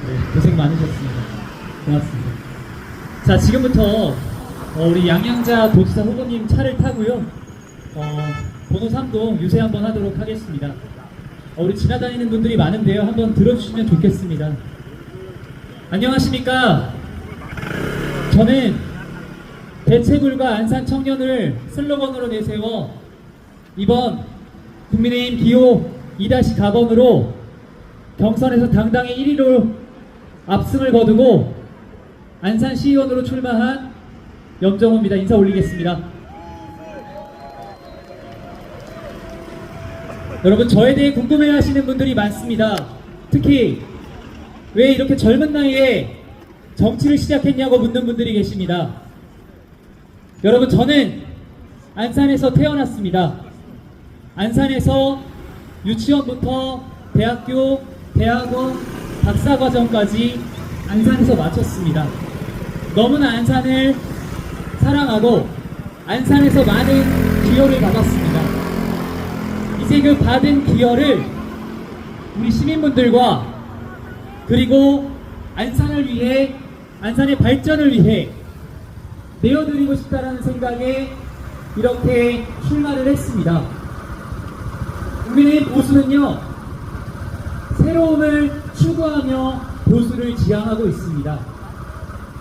네, 고생 많으셨습니다. 고맙습니다. 자, 지금부터 우리 양양자 도지사 후보님 차를 타고요. 번호 3동 유세 한번 하도록 하겠습니다. 우리 지나다니는 분들이 많은데요. 한번 들어주시면 좋겠습니다. 안녕하십니까? 저는 대체불과 안산 청년을 슬로건으로 내세워 이번 국민의힘 기호 2-가번으로 경선에서 당당히 1위로 압승을 거두고 안산시의원으로 출마한 염정호입니다. 인사 올리겠습니다. 여러분, 저에 대해 궁금해하시는 분들이 많습니다. 특히 왜 이렇게 젊은 나이에 정치를 시작했냐고 묻는 분들이 계십니다. 여러분, 저는 안산에서 태어났습니다. 안산에서 유치원부터 대학교, 대학원, 박사과정까지 안산에서 마쳤습니다. 너무나 안산을 사랑하고 안산에서 많은 기여를 받았습니다. 이제 그 받은 기여를 우리 시민분들과 그리고 안산을 위해, 안산의 발전을 위해 내어드리고 싶다는 생각에 이렇게 출마를 했습니다. 국민의힘 보수는요, 새로움을 추구하며 보수를 지향하고 있습니다.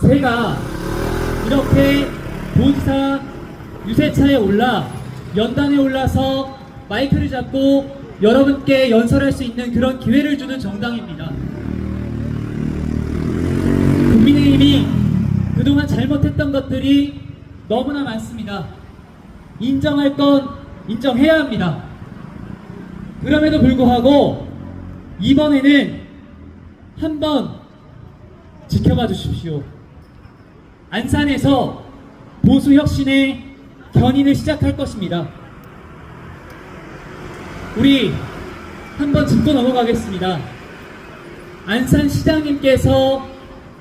제가 이렇게 도지사 유세차에 올라 연단에 올라서 마이크를 잡고 여러분께 연설할 수 있는 그런 기회를 주는 정당입니다. 국민의힘이 그동안 잘못했던 것들이 너무나 많습니다. 인정할 건 인정해야 합니다. 그럼에도 불구하고 이번에는 한번 지켜봐 주십시오. 안산에서 보수 혁신의 견인을 시작할 것입니다. 우리 한번 짚고 넘어가겠습니다. 안산시장님께서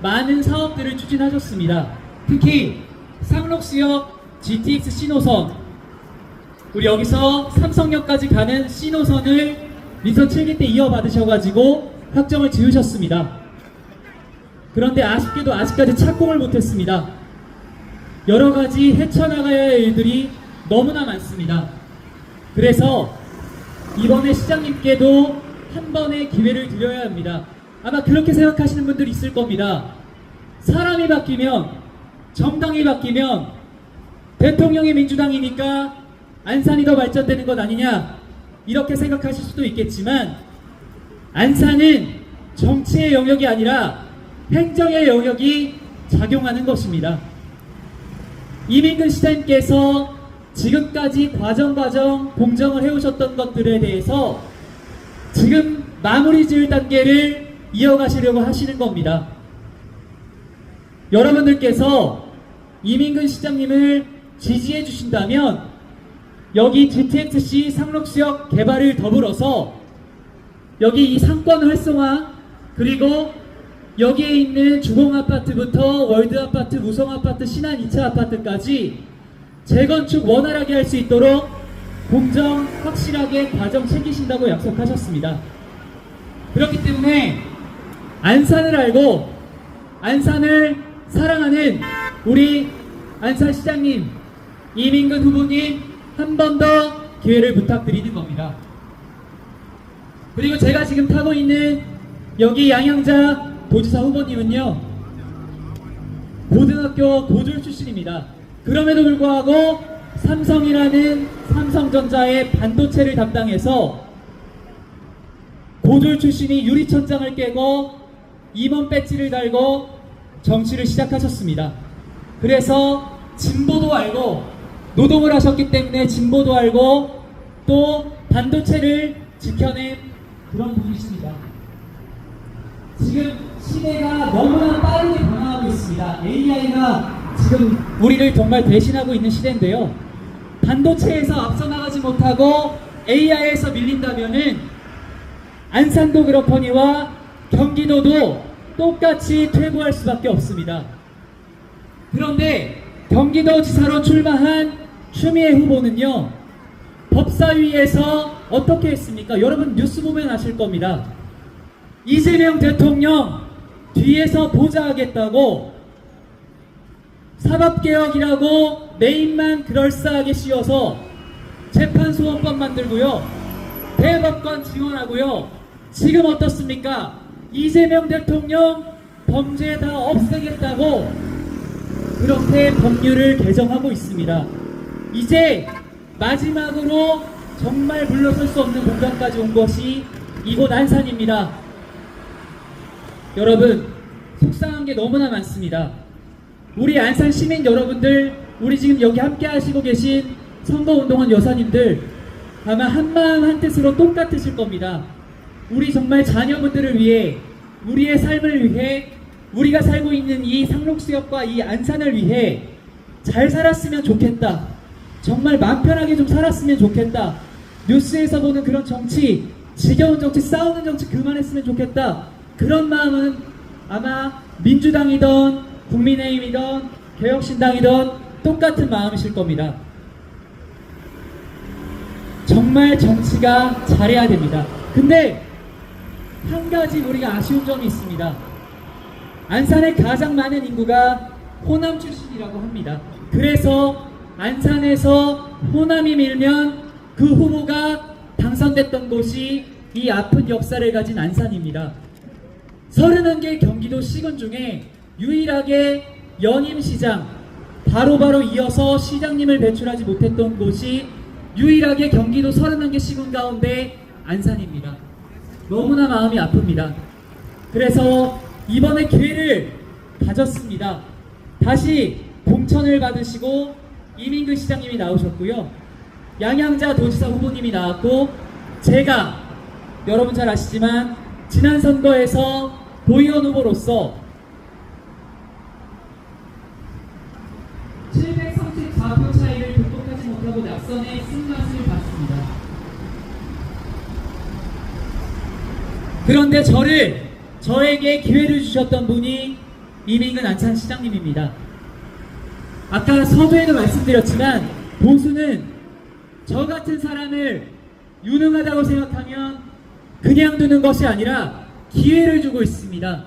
많은 사업들을 추진하셨습니다. 특히 상록수역 GTX C노선, 우리 여기서 삼성역까지 가는 C노선을 민선 7기 때 이어받으셔가지고 확정을 지으셨습니다. 그런데 아쉽게도 아직까지 착공을 못했습니다. 여러가지 헤쳐나가야 할 일들이 너무나 많습니다. 그래서 이번에 시장님께도 한 번의 기회를 드려야 합니다. 아마 그렇게 생각하시는 분들이 있을 겁니다. 사람이 바뀌면, 정당이 바뀌면 대통령이 민주당이니까 안산이 더 발전되는 것 아니냐, 이렇게 생각하실 수도 있겠지만 안산은 정치의 영역이 아니라 행정의 영역이 작용하는 것입니다. 이민근 시장님께서 지금까지 과정 공정을 해오셨던 것들에 대해서 지금 마무리 지을 단계를 이어가시려고 하시는 겁니다. 여러분들께서 이민근 시장님을 지지해 주신다면 여기 GTX-C 상록수역 개발을 더불어서 여기 이 상권 활성화, 그리고 여기에 있는 주공아파트부터 월드아파트, 무성아파트, 신안 2차 아파트까지 재건축 원활하게 할 수 있도록 공정 확실하게 과정 챙기신다고 약속하셨습니다. 그렇기 때문에 안산을 알고 안산을 사랑하는 우리 안산시장님, 이민근 후보님, 한 번 더 기회를 부탁드리는 겁니다. 그리고 제가 지금 타고 있는 여기 양양자 도지사 후보님은요, 고등학교 고졸 출신입니다. 그럼에도 불구하고 삼성이라는 삼성전자의 반도체를 담당해서 고졸 출신이 유리천장을 깨고 임원 배지를 달고 정치를 시작하셨습니다. 그래서 진보도 알고 노동을 하셨기 때문에 진보도 알고 또 반도체를 지켜낸 그런 분이십니다. 지금 시대가 너무나 빠르게 변화하고 있습니다. AI가 지금 우리를 정말 대신하고 있는 시대인데요. 반도체에서 앞서 나가지 못하고 AI에서 밀린다면은 안산도 그렇거니와 경기도도 똑같이 퇴보할 수밖에 없습니다. 그런데 경기도지사로 출마한 추미애 후보는요, 법사위에서 어떻게 했습니까? 여러분 뉴스 보면 아실 겁니다. 이재명 대통령 뒤에서 보좌하겠다고 사법개혁이라고 메인만 그럴싸하게 씌워서 재판소원법 만들고요, 대법관 지원하고요. 지금 어떻습니까? 이재명 대통령 범죄 다 없애겠다고 그렇게 법률을 개정하고 있습니다. 이제 마지막으로 정말 물러설 수 없는 공간까지 온 것이 이곳 안산입니다. 여러분, 속상한 게 너무나 많습니다. 우리 안산 시민 여러분들, 우리 지금 여기 함께 하시고 계신 선거운동원 여사님들 아마 한마음 한뜻으로 똑같으실 겁니다. 우리 정말 자녀분들을 위해, 우리의 삶을 위해, 우리가 살고 있는 이 상록수역과 이 안산을 위해 잘 살았으면 좋겠다, 정말 마음 편하게 좀 살았으면 좋겠다, 뉴스에서 보는 그런 정치, 지겨운 정치, 싸우는 정치 그만했으면 좋겠다, 그런 마음은 아마 민주당이든 국민의힘이든 개혁신당이든 똑같은 마음이실 겁니다. 정말 정치가 잘해야 됩니다. 근데 한 가지 우리가 아쉬운 점이 있습니다. 안산에 가장 많은 인구가 호남 출신이라고 합니다. 그래서 안산에서 호남이 밀면 그 후보가 당선됐던 곳이 이 아픈 역사를 가진 안산입니다. 31개 경기도 시군 중에 유일하게 연임시장 바로바로 이어서 시장님을 배출하지 못했던 곳이 유일하게 경기도 31개 시군 가운데 안산입니다. 너무나 마음이 아픕니다. 그래서 이번에 기회를 가졌습니다. 다시 공천을 받으시고 이민근 시장님이 나오셨고요, 양양자 도지사 후보님이 나왔고, 제가 여러분 잘 아시지만 지난 선거에서 도의원 후보로서 734표 차이를 극복하지 못하고 낙선의 쓴맛을 봤습니다. 그런데 저에게 기회를 주셨던 분이 이민근 안산시장님입니다. 아까 서두에도 말씀드렸지만 보수는 저 같은 사람을 유능하다고 생각하면 그냥 두는 것이 아니라 기회를 주고 있습니다.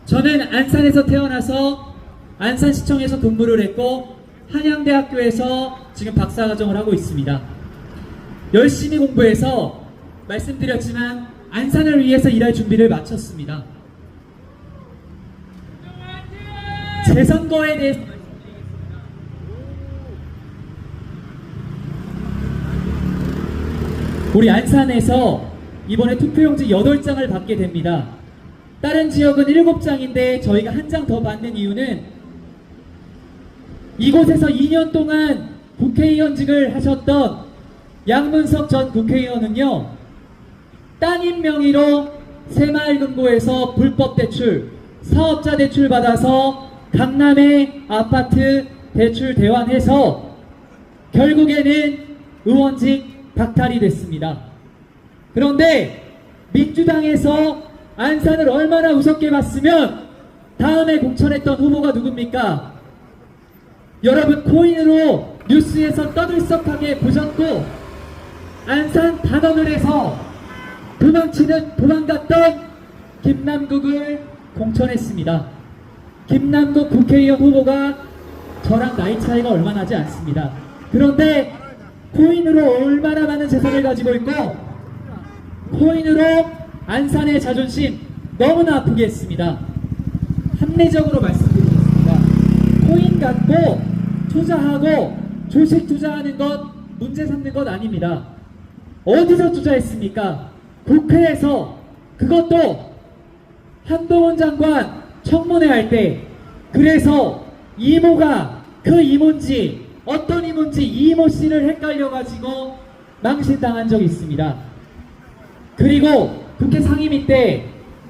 저는 안산에서 태어나서 안산시청에서 근무를 했고 한양대학교에서 지금 박사과정을 하고 있습니다. 열심히 공부해서 말씀드렸지만 안산을 위해서 일할 준비를 마쳤습니다. 제 선거에 대해서 우리 안산에서 이번에 투표용지 8장을 받게 됩니다. 다른 지역은 7장인데 저희가 한 장 더 받는 이유는 이곳에서 2년 동안 국회의원직을 하셨던 양문석 전 국회의원은요, 따님 명의로 새마을금고에서 불법 대출, 사업자 대출 받아서 강남의 아파트 대출 대환해서 결국에는 의원직 박탈이 됐습니다. 그런데 민주당에서 안산을 얼마나 우습게 봤으면 다음에 공천했던 후보가 누굽니까? 여러분, 코인으로 뉴스에서 떠들썩하게 보셨고 안산 단원을해서 도망갔던 김남국을 공천했습니다. 김남국 국회의원 후보가 저랑 나이 차이가 얼마 나지 않습니다. 그런데 코인으로 얼마나 많은 재산을 가지고 있고 코인으로 안산의 자존심 너무나 아프게 했습니다. 합리적으로 말씀드리겠습니다. 코인 갖고 투자하고 주식 투자하는 것 문제 삼는 것 아닙니다. 어디서 투자했습니까? 국회에서, 그것도 한동훈 장관 청문회 할 때. 그래서 이모가 그 이모인지 어떤 이모인지 이모 씨를 헷갈려가지고 망신당한 적이 있습니다. 그리고 국회 상임위 때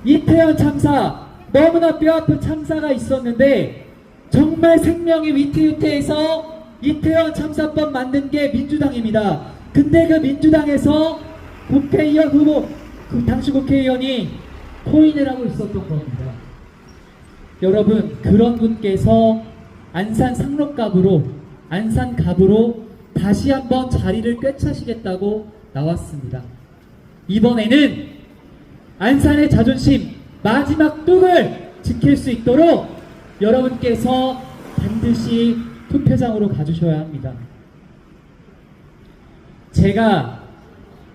이태원 참사, 너무나 뼈아픈 참사가 있었는데 정말 생명이 위태위태해서 이태원 참사법 만든 게 민주당입니다. 근데 그 민주당에서 국회의원 후보, 그 당시 국회의원이 코인을 하고 있었던 겁니다. 여러분, 그런 분께서 안산 상록갑으로, 안산갑으로 다시 한번 자리를 꿰차시겠다고 나왔습니다. 이번에는 안산의 자존심, 마지막 뚝을 지킬 수 있도록 여러분께서 반드시 투표장으로 가주셔야 합니다. 제가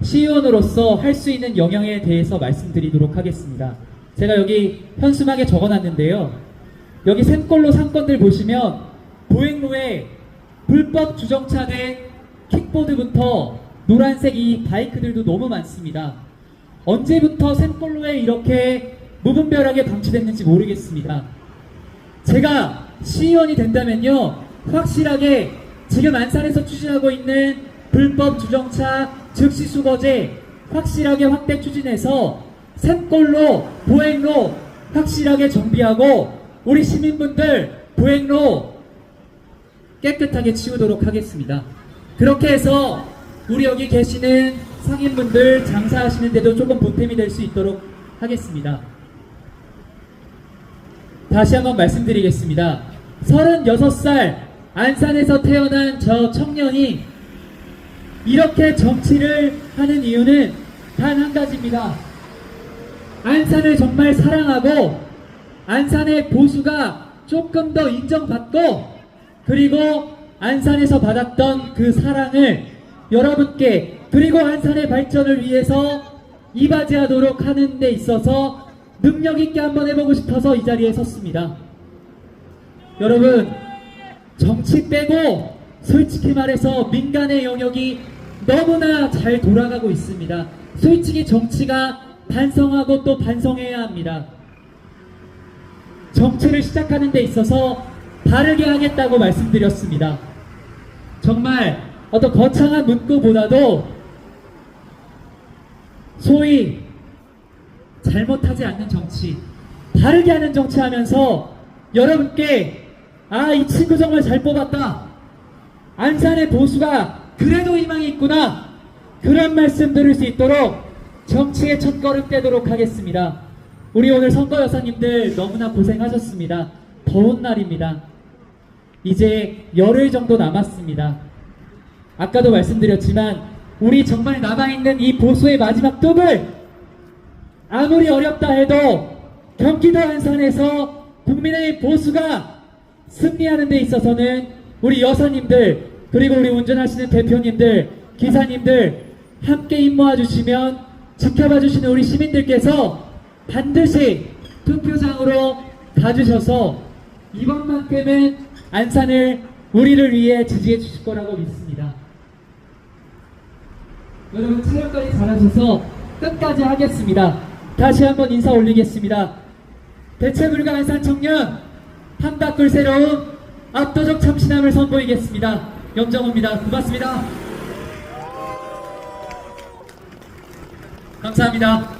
시의원으로서 할 수 있는 영향에 대해서 말씀드리도록 하겠습니다. 제가 여기 현수막에 적어놨는데요. 여기 샘골로 상권들 보시면 보행로에 불법 주정차 된 킥보드부터 노란색 이 바이크들도 너무 많습니다. 언제부터 샘골로에 이렇게 무분별하게 방치됐는지 모르겠습니다. 제가 시의원이 된다면요, 확실하게 지금 안산에서 추진하고 있는 불법 주정차 즉시 수거제 확실하게 확대 추진해서 샘골로 보행로 확실하게 정비하고 우리 시민분들 보행로 깨끗하게 치우도록 하겠습니다. 그렇게 해서 우리 여기 계시는 상인분들 장사하시는데도 조금 보탬이 될 수 있도록 하겠습니다. 다시 한번 말씀드리겠습니다. 36살 안산에서 태어난 저 청년이 이렇게 정치를 하는 이유는 단 한 가지입니다. 안산을 정말 사랑하고 안산의 보수가 조금 더 인정받고 그리고 안산에서 받았던 그 사랑을 여러분께 그리고 안산의 발전을 위해서 이바지하도록 하는 데 있어서 능력 있게 한번 해보고 싶어서 이 자리에 섰습니다. 여러분, 정치 빼고 솔직히 말해서 민간의 영역이 너무나 잘 돌아가고 있습니다. 솔직히 정치가 반성하고 또 반성해야 합니다. 정치를 시작하는 데 있어서 바르게 하겠다고 말씀드렸습니다. 정말 어떤 거창한 문구보다도 소위 잘못하지 않는 정치, 바르게 하는 정치 하면서 여러분께 이 친구 정말 잘 뽑았다, 안산의 보수가 그래도 희망이 있구나, 그런 말씀 들을 수 있도록 정치의 첫걸음 떼도록 하겠습니다. 우리 오늘 선거 여사님들 너무나 고생하셨습니다. 더운 날입니다. 이제 열흘 정도 남았습니다. 아까도 말씀드렸지만 우리 정말 남아있는 이 보수의 마지막 뚝을 아무리 어렵다 해도 경기도 안산에서 국민의 보수가 승리하는 데 있어서는 우리 여사님들 그리고 우리 운전하시는 대표님들 기사님들 함께 힘 모아주시면 지켜봐 주시는 우리 시민들께서 반드시 투표장으로 가주셔서 이번만큼은 안산을 우리를 위해 지지해 주실 거라고 믿습니다. 여러분 촬영까지 잘하셔서 끝까지 하겠습니다. 다시 한번 인사 올리겠습니다. 대체불가 안산 청년 한바꿀 새로운 압도적 참신함을 선보이겠습니다. 염정호입니다. 고맙습니다. 감사합니다.